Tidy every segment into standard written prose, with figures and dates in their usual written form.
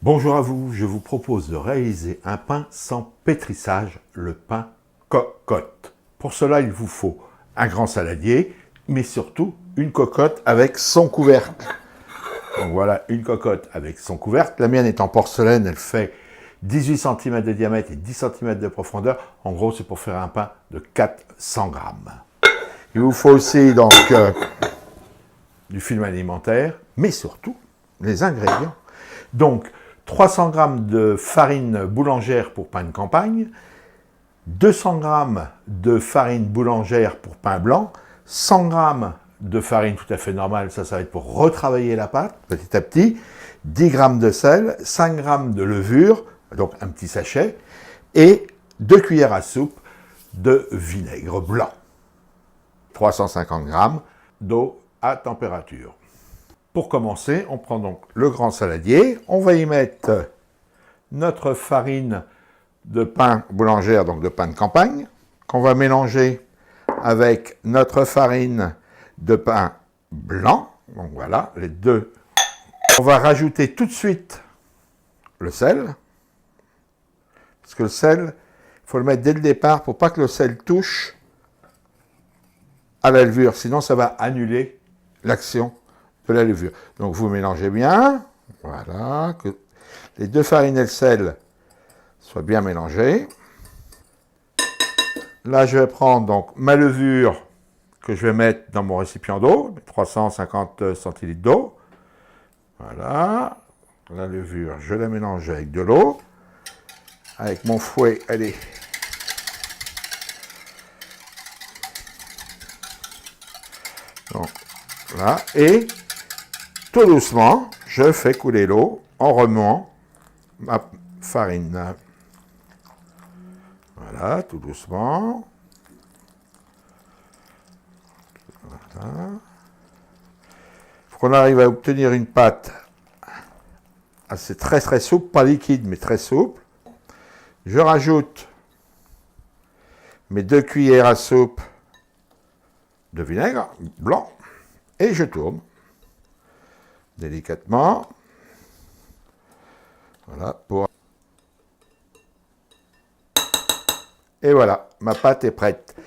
Bonjour à vous, je vous propose de réaliser un pain sans pétrissage, le pain cocotte. Pour cela, il vous faut un grand saladier, mais surtout une cocotte avec son couvercle. Donc voilà, une cocotte avec son couvercle. La mienne est en porcelaine, elle fait 18 cm de diamètre et 10 cm de profondeur. En gros, c'est pour faire un pain de 400 grammes. Il vous faut aussi donc du film alimentaire, mais surtout les ingrédients. Donc, 300 g de farine boulangère pour pain de campagne, 200 g de farine boulangère pour pain blanc, 100 g de farine tout à fait normale, ça va être pour retravailler la pâte petit à petit, 10 g de sel, 5 g de levure, donc un petit sachet, et 2 cuillères à soupe de vinaigre blanc. 350 g d'eau à température. Pour commencer, on prend donc le grand saladier, on va y mettre notre farine de pain boulangère, donc de pain de campagne, qu'on va mélanger avec notre farine de pain blanc, donc voilà, les deux. On va rajouter tout de suite le sel, parce que le sel, il faut le mettre dès le départ pour pas que le sel touche à la levure, sinon ça va annuler l'action de la levure. Donc vous mélangez bien, voilà, que les deux farines et le sel soient bien mélangés. Là, je vais prendre donc ma levure que je vais mettre dans mon récipient d'eau, 350 centilitres d'eau. Voilà, la levure, je la mélange avec de l'eau. Avec mon fouet, allez. Donc, là, et tout doucement, je fais couler l'eau en remuant ma farine. Voilà, tout doucement. Voilà. Il faut qu'on arrive à obtenir une pâte assez très souple, pas liquide, mais très souple. Je rajoute mes 2 cuillères à soupe de vinaigre blanc et je tourne délicatement. Voilà, et voilà, ma pâte est prête.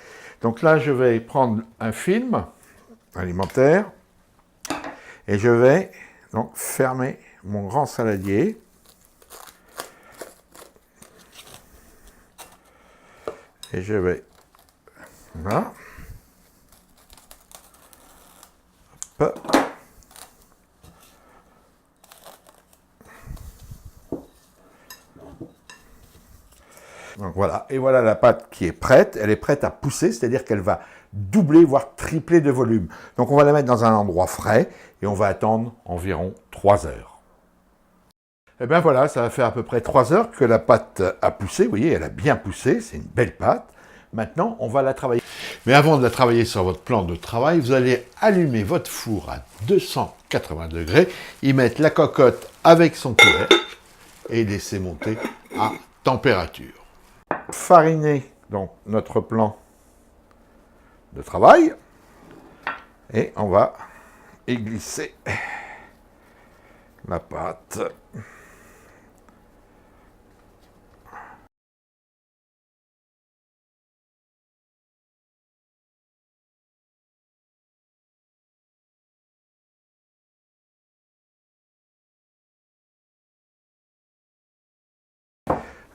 Donc là, je vais prendre un film alimentaire et je vais donc fermer mon grand saladier. Et je vais, voilà, hop. Donc voilà, et voilà la pâte qui est prête, elle est prête à pousser, c'est-à-dire qu'elle va doubler, voire tripler de volume. Donc on va la mettre dans un endroit frais, et on va attendre environ 3 heures. Et bien voilà, ça va faire à peu près 3 heures que la pâte a poussé, vous voyez, elle a bien poussé, c'est une belle pâte. Maintenant, on va la travailler. Mais avant de la travailler sur votre plan de travail, vous allez allumer votre four à 280 degrés, y mettre la cocotte avec son couvercle, et laisser monter à température. Fariner donc notre plan de travail et on va y glisser la pâte.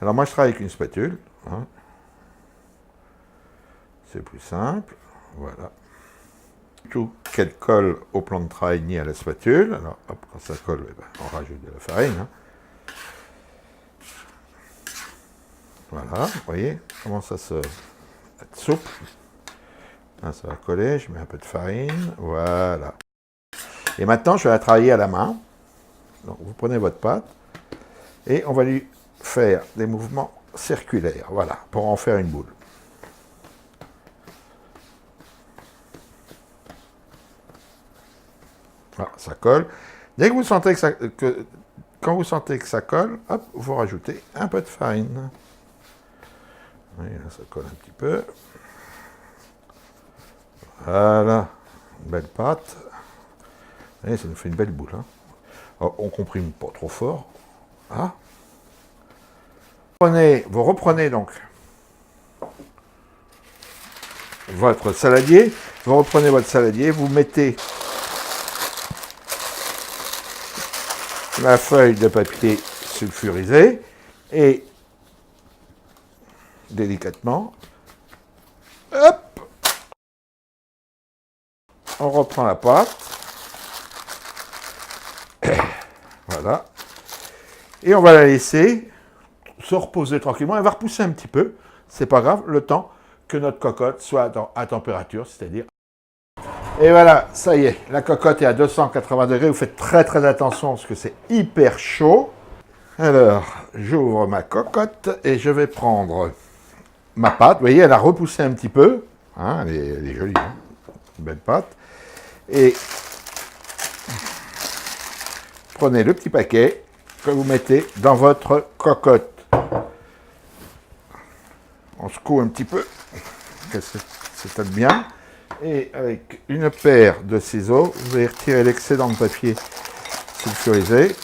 Alors moi je travaille avec une spatule, hein. C'est plus simple, voilà. Tout qu'elle colle au plan de travail ni à la spatule. Alors hop, quand ça colle, eh ben, on rajoute de la farine, hein. Voilà, vous voyez comment ça se être souple. Là, ça va coller, je mets un peu de farine, voilà. Et maintenant je vais la travailler à la main. Donc vous prenez votre pâte et on va lui faire des mouvements circulaires, voilà, pour en faire une boule. Voilà, ça colle. Dès que vous sentez quand vous sentez que ça colle, hop, vous rajoutez un peu de farine. Oui, là, ça colle un petit peu. Voilà, une belle pâte. Et ça nous fait une belle boule, hein. Alors, on comprime pas trop fort. Voilà. Vous reprenez donc votre saladier, vous reprenez votre saladier, vous mettez la feuille de papier sulfurisé et délicatement, hop, on reprend la pâte, voilà, et on va la laisser se reposer tranquillement. Elle va repousser un petit peu, c'est pas grave, le temps que notre cocotte soit à température, c'est-à-dire. Et voilà, ça y est, la cocotte est à 280 degrés. Vous faites très très attention parce que c'est hyper chaud. Alors, j'ouvre ma cocotte et je vais prendre ma pâte. Vous voyez, elle a repoussé un petit peu. Hein, elle est jolie, hein, une belle pâte. Et prenez le petit paquet que vous mettez dans votre cocotte. On secoue un petit peu, que s'étale bien. Et avec une paire de ciseaux, vous allez retirer l'excédent de papier sulfurisé.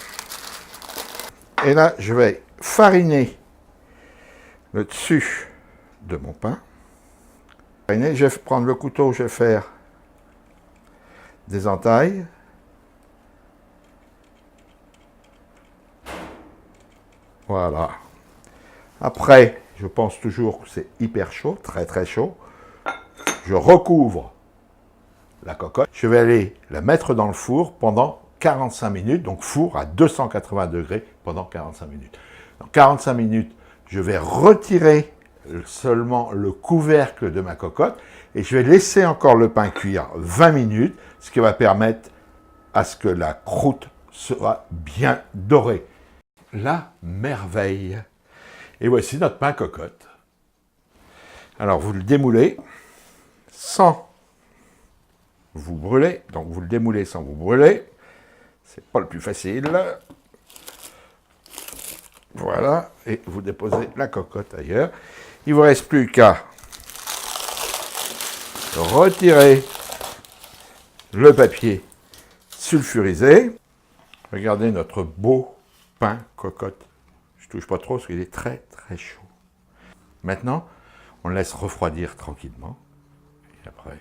Et là, je vais fariner le dessus de mon pain. Je vais prendre le couteau, je vais faire des entailles. Voilà. Après, je pense toujours que c'est hyper chaud, très très chaud. Je recouvre la cocotte. Je vais aller la mettre dans le four pendant 45 minutes, donc four à 280 degrés pendant 45 minutes. Dans 45 minutes, je vais retirer seulement le couvercle de ma cocotte et je vais laisser encore le pain cuire 20 minutes, ce qui va permettre à ce que la croûte soit bien dorée. La merveille. Et voici notre pain cocotte. Alors vous le démoulez sans vous brûler, donc vous le démoulez sans vous brûler. C'est pas le plus facile. Voilà, et vous déposez la cocotte ailleurs. Il ne vous reste plus qu'à retirer le papier sulfurisé. Regardez notre beau pain cocotte. Je ne touche pas trop parce qu'il est très très chaud. Maintenant, on le laisse refroidir tranquillement. Et après,